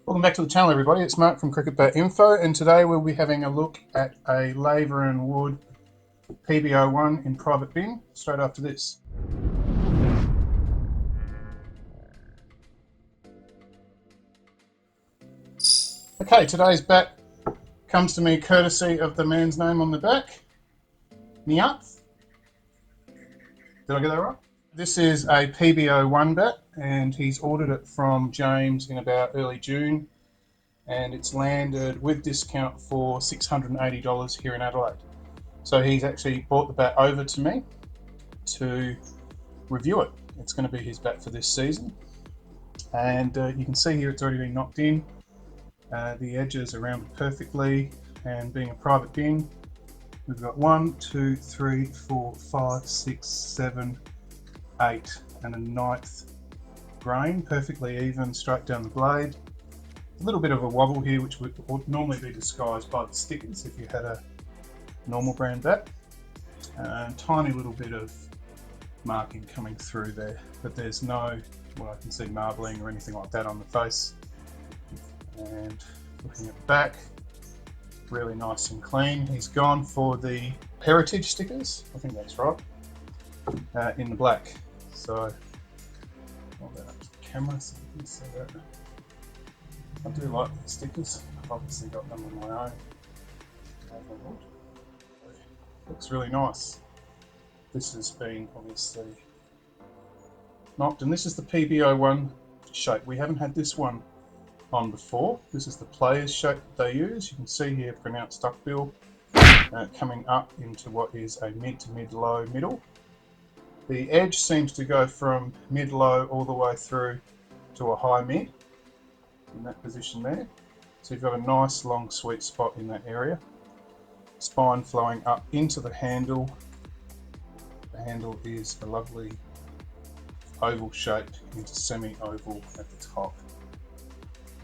Welcome back to the channel, everybody. It's Mark from CricketBatInfo, and today we'll be having a look at a Laver and Wood PP01 in private bin straight after this. Okay, today's bat comes to me courtesy of the man's name on the back, Niyanth. Did I get that right? This is a PP01 bat, and he's ordered it from James in about early June, and it's landed with discount for $680 here in Adelaide. So he's actually brought the bat over to me to review it. It's going to be his bat for this season, and you can see here it's already been knocked in. The edges are rounded perfectly, and being a private bin, we've got 1, 2, 3, 4, 5, 6, 7, 8 and a 9th grain, perfectly even straight down the blade. A little bit of a wobble here, which would normally be disguised by the stickers if you had a normal brand bat. Tiny little bit of marking coming through there, but there's no, well, I can see marbling or anything like that on the face. And looking at the back, really nice and clean. He's gone for the heritage stickers, I think that's right, in the black. So I'll get up to the camera so you can see that. I do like the stickers. I've obviously got them on my own. Looks really nice. This has been obviously knocked, and this is the PP01 shape. We haven't had this one on before. This is the player's shape that they use. You can see here pronounced duckbill coming up into what is a mid to mid-low middle. The edge seems to go from mid-low all the way through to a high mid in that position there. So you've got a nice long sweet spot in that area. Spine flowing up into the handle. The handle is a lovely oval shape into semi-oval at the top.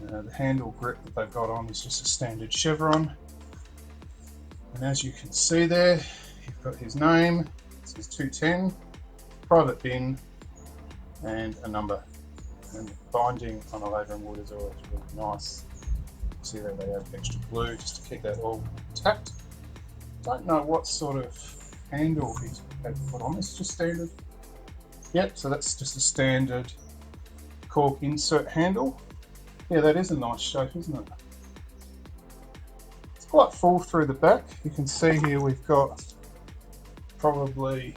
The handle grip that they've got on is just a standard chevron. And as you can see there, you've got his name. This is 210, private bin, and a number. And the binding on a Laver and Wood is always really nice. See there they have extra glue just to keep that all intact. Don't know what sort of handle he's put on this, just standard. Yep, so that's just a standard cork insert handle. Yeah, that is a nice shape, isn't it? It's quite full through the back. You can see here we've got probably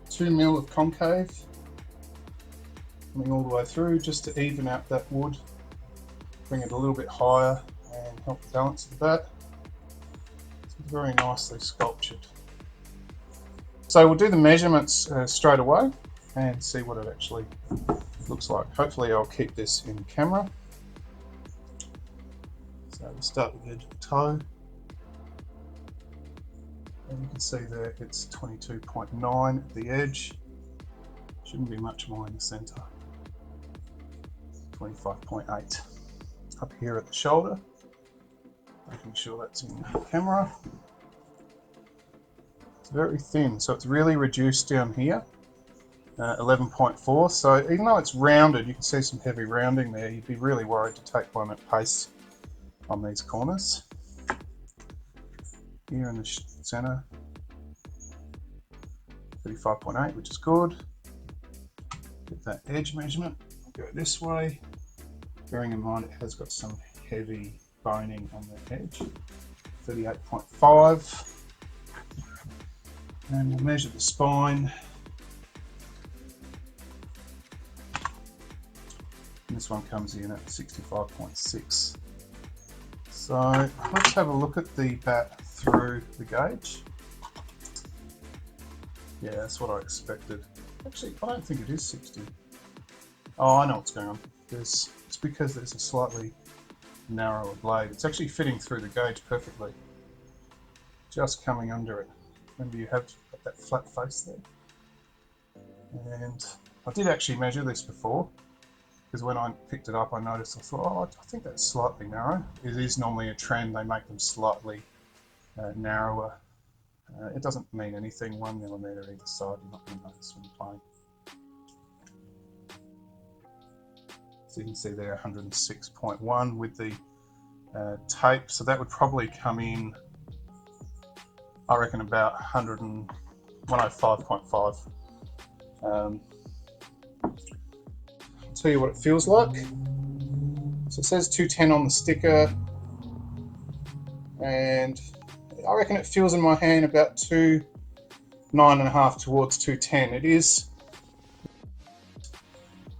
2 mil of concave coming all the way through just to even out that wood, bring it a little bit higher and help the balance of the bat. It's very nicely sculptured. So we'll do the measurements straight away and see what it actually looks like. Hopefully I'll keep this in camera. So we'll start with the edge of the toe. And you can see there it's 22.9 at the edge. Shouldn't be much more in the center. 25.8 up here at the shoulder. Making sure that's in camera. It's very thin, so it's really reduced down here. 11.4, so even though it's rounded, you can see some heavy rounding there. You'd be really worried to take one at pace on these corners. Here in the center, 35.8, which is good. Get that edge measurement, go this way. Bearing in mind it has got some heavy boning on the edge, 38.5. And we'll measure the spine. This one comes in at 65.6. So let's have a look at the bat through the gauge. Yeah, that's what I expected. Actually, I don't think it is 60. Oh, I know what's going on. It's because there's a slightly narrower blade. It's actually fitting through the gauge perfectly. Just coming under it. Remember you have got that flat face there. And I did actually measure this before, because when I picked it up I noticed, I thought, oh, I think that's slightly narrow. It is normally a trend, they make them slightly narrower. It doesn't mean anything, 1 millimetre either side, you're not going to notice when you're playing. So you can see there 106.1 with the tape. So that would probably come in, I reckon, about 105.5. I'll tell you what it feels like. So it says 210 on the sticker, and I reckon it feels in my hand about 2.9.5 towards 210. It is.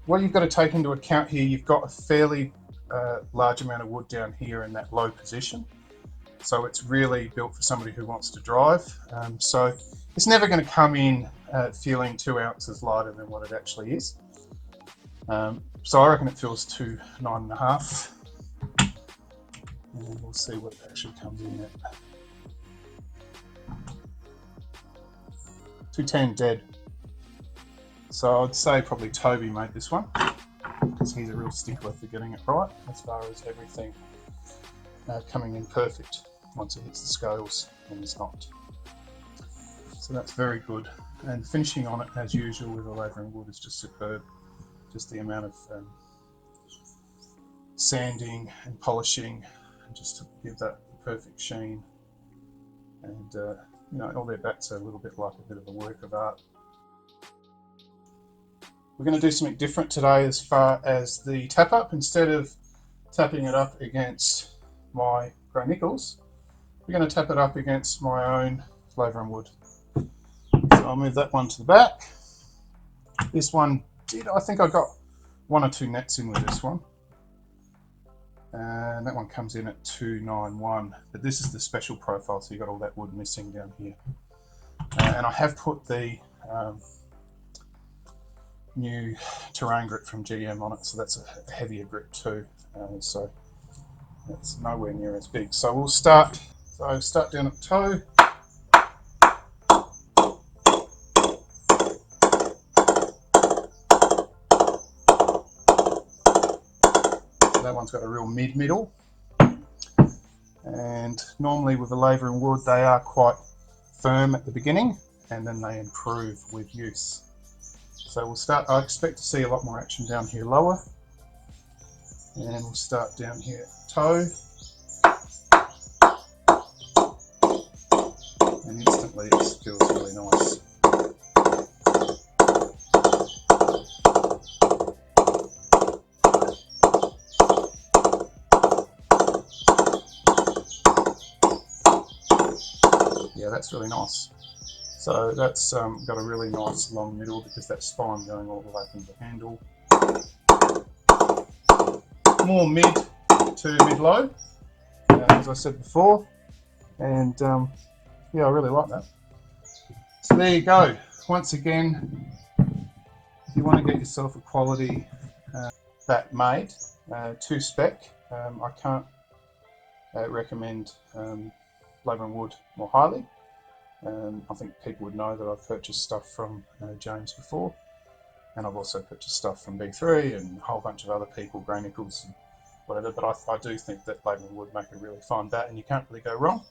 What you've got to take into account here, you've got a fairly large amount of wood down here in that low position. So it's really built for somebody who wants to drive. So it's never going to come in feeling 2 ounces lighter than what it actually is. So I reckon it feels 2.9.5. And we'll see what it actually comes in at. 210 dead. So I'd say probably Toby made this one, because he's a real stickler for getting it right as far as everything coming in perfect once it hits the scales, and it's not. So that's very good. And finishing on it as usual with the Laver and wood is just superb. Just the amount of sanding and polishing, just to give that perfect sheen. And you know, all their bats are a little bit like a bit of a work of art. We're going to do something different today as far as the tap up. Instead of tapping it up against my grey nickels, we're going to tap it up against my own Laver and wood. So I'll move that one to the back. This one I think I got 1 or 2 nets in with this one. And that one comes in at 291, but this is the special profile, so you've got all that wood missing down here. And I have put the new terrain grip from GM on it, so that's a heavier grip too. So it's nowhere near as big. So we'll start. So start down at the toe. That one's got a real middle, and normally with the Laver and wood they are quite firm at the beginning, and then they improve with use. So we'll start. I expect to see a lot more action down here lower, and we'll start down here at the toe, and instantly it feels really nice. Yeah, that's really nice. So that's got a really nice long middle, because that spine going all the way from the handle. More mid to mid-low, as I said before, and yeah, I really like that. So there you go. Once again, if you want to get yourself a quality bat made to spec, I can't recommend Laver and wood more highly. I think people would know that I've purchased stuff from James before, and I've also purchased stuff from B3 and a whole bunch of other people, grey nickels and whatever, but I do think that Laver and wood make a really fine bat, and you can't really go wrong.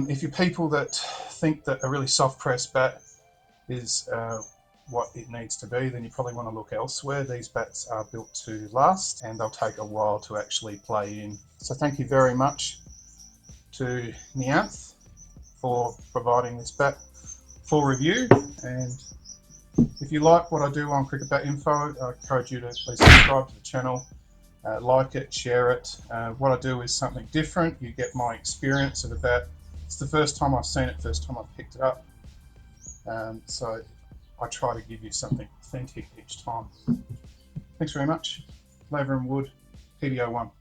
If you're people that think that a really soft press bat is what it needs to be, then you probably want to look elsewhere. These bats are built to last, and they'll take a while to actually play in. So thank you very much to Niyanth for providing this bat for review, and if you like what I do on CricketBatInfo, I encourage you to please subscribe to the channel, like it, share it. What I do is something different. You get my experience of the bat. It's the first time I've seen it, first time I've picked it up, so I try to give you something authentic each time. Thanks very much. Laver and wood, PP01.